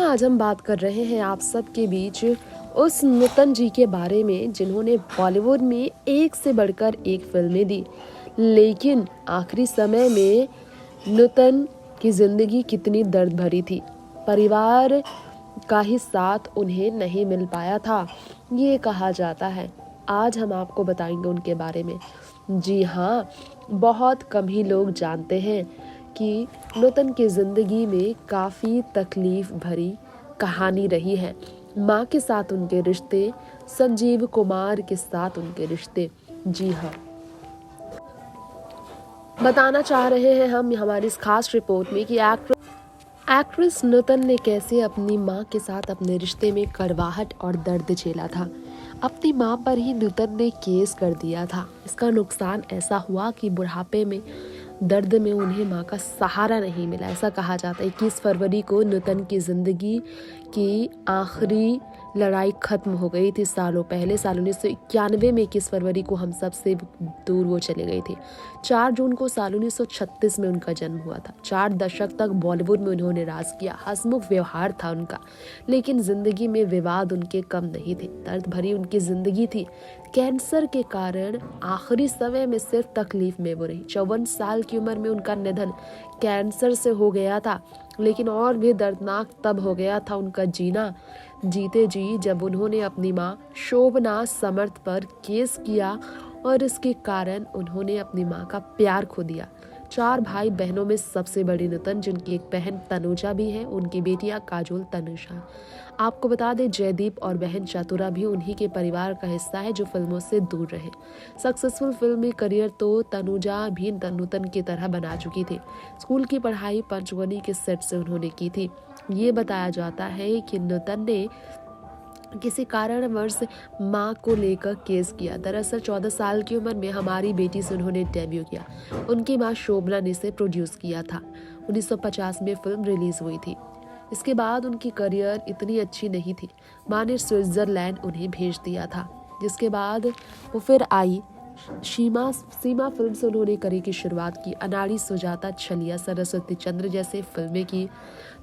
आज हम बात कर रहे हैं आप सबके बीच उस नूतन जी के बारे में जिन्होंने बॉलीवुड में एक से बढ़कर एक फिल्में दी, लेकिन आखिरी समय में नूतन की जिंदगी कितनी दर्द भरी थी। परिवार का ही साथ उन्हें नहीं मिल पाया था, ये कहा जाता है। आज हम आपको बताएंगे उनके बारे में। जी हाँ, बहुत कम ही लोग जानते हैं कि नूतन की ज़िंदगी में काफ़ी तकलीफ़ भरी कहानी रही है। माँ के साथ उनके रिश्ते, संजीव कुमार के साथ उनके रिश्ते। जी हाँ, बताना चाह रहे हैं हम हमारी इस खास रिपोर्ट में कि एक्ट्रेस नूतन ने कैसे अपनी मां के साथ अपने रिश्ते में कड़वाहट और दर्द झेला था। अपनी मां पर ही नूतन ने केस कर दिया था। इसका नुकसान ऐसा हुआ कि बुढ़ापे में दर्द में उन्हें मां का सहारा नहीं मिला। ऐसा कहा जाता है। 21 फरवरी को नूतन की जिंदगी की आखिरी लड़ाई खत्म हो गई थी। सालों पहले साल 1991 में 21 फरवरी को हम सबसे दूर वो चले गए थे। 4 जून को साल 1936 में उनका जन्म हुआ था। 4 दशक तक बॉलीवुड में उन्होंने राज किया। हंसमुख व्यवहार था उनका, लेकिन जिंदगी में विवाद उनके कम नहीं थे। दर्द भरी उनकी जिंदगी थी। कैंसर के कारण आखिरी समय में सिर्फ तकलीफ में वो रही। 54 साल की उम्र में उनका निधन कैंसर से हो गया था। लेकिन और भी दर्दनाक तब हो गया था उनका जीना जीते जी जब उन्होंने अपनी मां शोभना समर्थ पर केस किया और इसके कारण उन्होंने अपनी मां का प्यार खो दिया। 4 भाई बहनों में सबसे बड़ी नूतन, जिनकी एक बहन तनुजा भी है। उनकी बेटियां काजोल, तनुषा। आपको बता दें, जयदीप और बहन चतुरा भी उन्हीं के परिवार का हिस्सा है जो फिल्मों से दूर रहे। सक्सेसफुल फिल्मी करियर तो तनुजा भी नूतन की तरह बना चुकी थी। स्कूल की पढ़ाई पंचवनी के सेट से उन्होंने की थी। ये बताया जाता है कि नूतन ने किसी कारणवश मां को लेकर केस किया। दरअसल 14 साल की उम्र में हमारी बेटी से उन्होंने डेब्यू किया। उनकी मां शोभना ने इसे प्रोड्यूस किया था। 1950 में फिल्म रिलीज हुई थी। इसके बाद उनकी करियर इतनी अच्छी नहीं थी। मां ने स्विट्जरलैंड उन्हें भेज दिया था, जिसके बाद वो फिर आई। सीमा फिल्म से उन्होंने करियर की शुरुआत की। अनाड़ी, सुजाता, छलिया, सरस्वती चंद्र जैसे फिल्में की।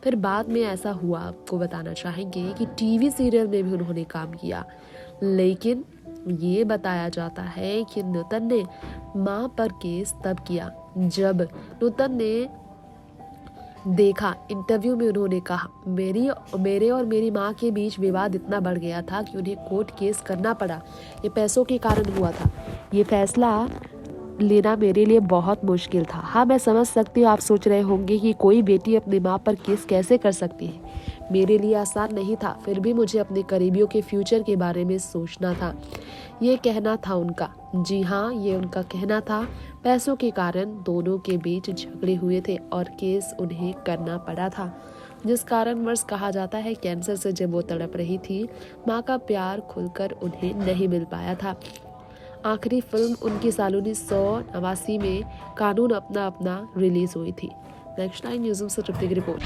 फिर बाद में ऐसा हुआ, आपको बताना चाहेंगे कि टीवी सीरियल में भी उन्होंने काम किया। लेकिन ये बताया जाता है कि नूतन ने मां पर केस तब किया जब नूतन ने देखा, इंटरव्यू में उन्होंने कहा, मेरे और मेरी माँ के बीच विवाद इतना बढ़ गया था कि उन्हें कोर्ट केस करना पड़ा। ये पैसों के कारण हुआ था। ये फैसला लेना मेरे लिए बहुत मुश्किल था। हाँ, मैं समझ सकती हूँ आप सोच रहे होंगे कि कोई बेटी अपनी माँ पर केस कैसे कर सकती है। मेरे लिए आसान नहीं था, फिर भी मुझे अपने करीबियों के फ्यूचर के बारे में सोचना था। ये कहना था उनका। जी हाँ, ये उनका कहना था। पैसों के कारण दोनों के बीच झगड़े हुए थे और केस उन्हें करना पड़ा था, जिस कारणवश कहा जाता है कैंसर से जब वो तड़प रही थी, माँ का प्यार खुलकर उन्हें नहीं मिल पाया था। आखिरी फिल्म उनकी साल 1989 में कानून अपना अपना रिलीज हुई थी। नेक्स्ट टाइम न्यूज़ से तृप्ति की रिपोर्ट।